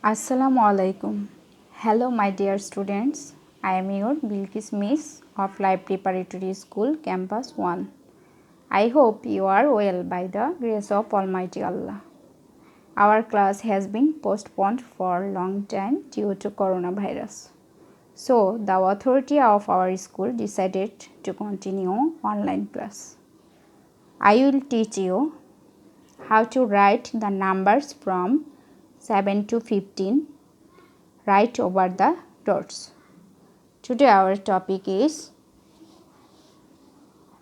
Assalamu alaikum. Hello my dear students. I am your Bilkis Miss of Life Preparatory School Campus 1. I hope you are well by the grace of Almighty Allah. Our class has been postponed for a long time due to coronavirus. So the authority of our school decided to continue online class. I will teach you how to write the numbers from 7 to 15 right over the dots. Today our topic is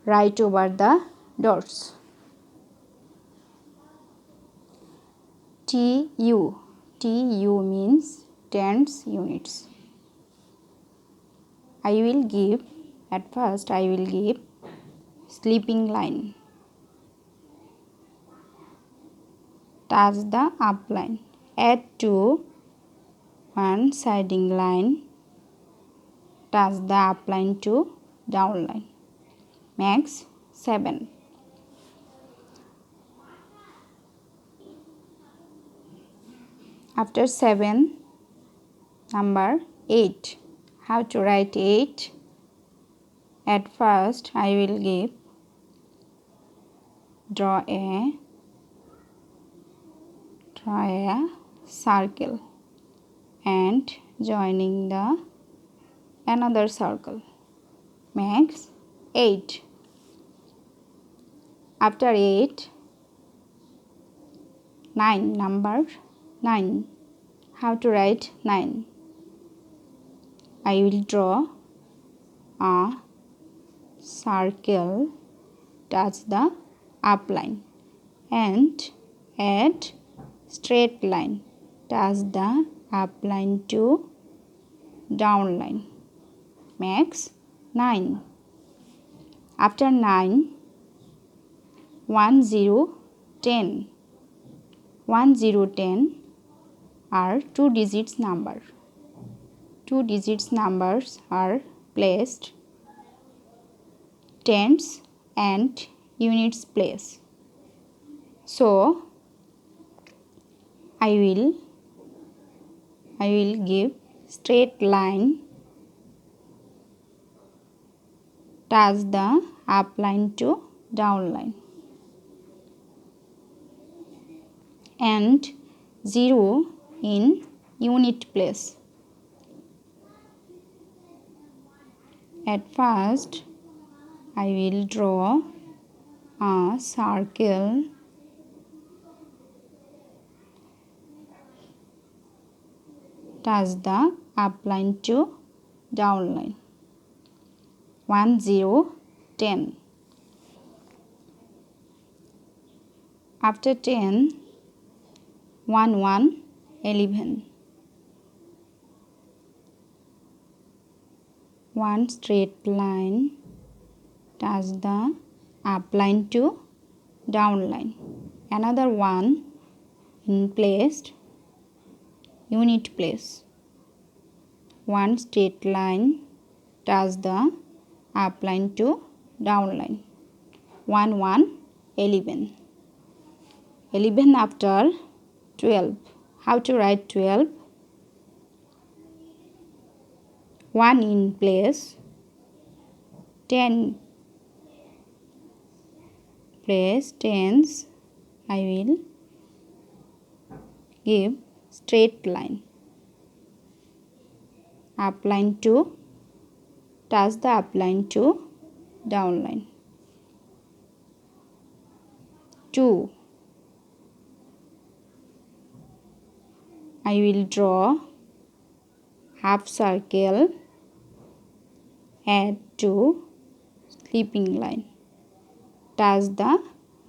right over the dots. TU. TU means tens units. At first I will give sleeping line. Touch the up line. Add to one siding line. Touch the up line to down line. Max 7. After 7, number 8. How to write 8? At first I will draw a circle and joining the another circle. Max 8. After 8, 9. Number 9. How to write 9? I will draw a circle, touch the up line and add straight line, touch the up line to down line. Max 9. After 9, 1 0 10. 1 0 10 are 2 digits number. 2 digits numbers are placed tens and units place. So I will give straight line, touch the up line to down line and 0 in unit place. At first I will draw a circle, touch the up line to down line. 1 0 10. After 10, 1 1 11. 1 straight line, touch the up line to down line. Another 1 in placed unit place. 1 straight line, touch the up line to down line. 1 1 11. 11 after 12. How to write 12? 1 in place, 10 place tens. I will give straight line, up line to touch the up line to down line. 2. I will draw half circle, add to sleeping line, touch the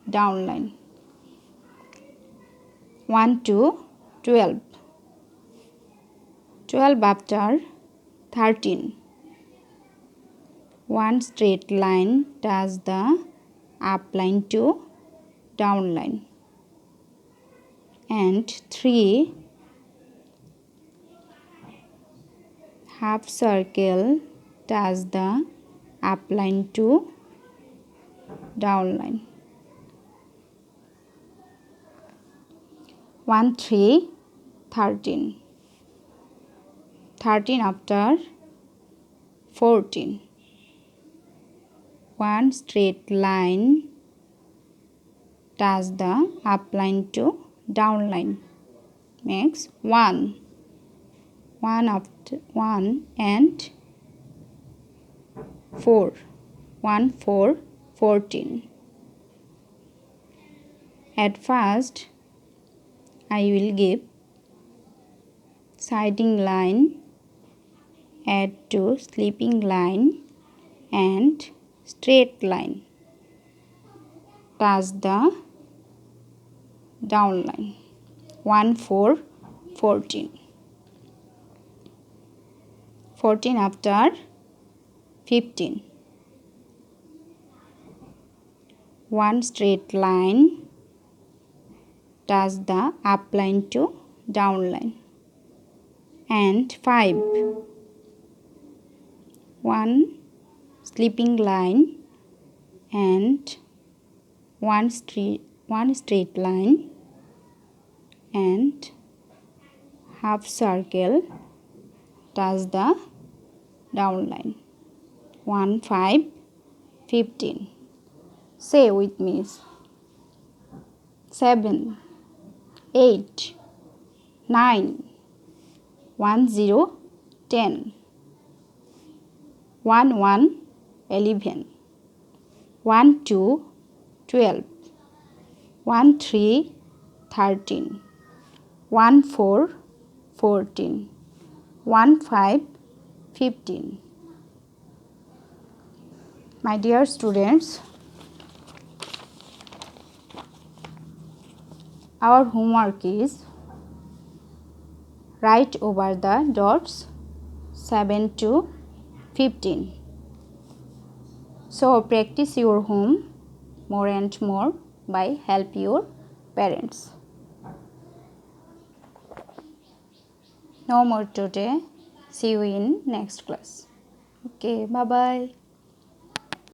down line. 1 to 12. 12 after 13. 1 straight line, touch the up line to down line and 3 half circle, touch the up line to down line. 1 3 13. 13 after 14. One straight line touch the up line to down line makes 1. 1 after 1 and 4. 1 4 14. At first I will give siding line, add to sleeping line and straight line touch the down line. 1 4 14. 14 after 15. One straight line touch the up line to down line and 5. One sleeping line and one straight line and half circle touch the down line. 1 5 15. Say with me. 7 8 9 1 0 10 1 1 11 1 2 12 1 3 13 1 4 14 1 5 15. My dear students, our homework is write over the dots 7 to 15. So practice your home more and more by help your parents. No more today. See you in next class. Okay, bye bye.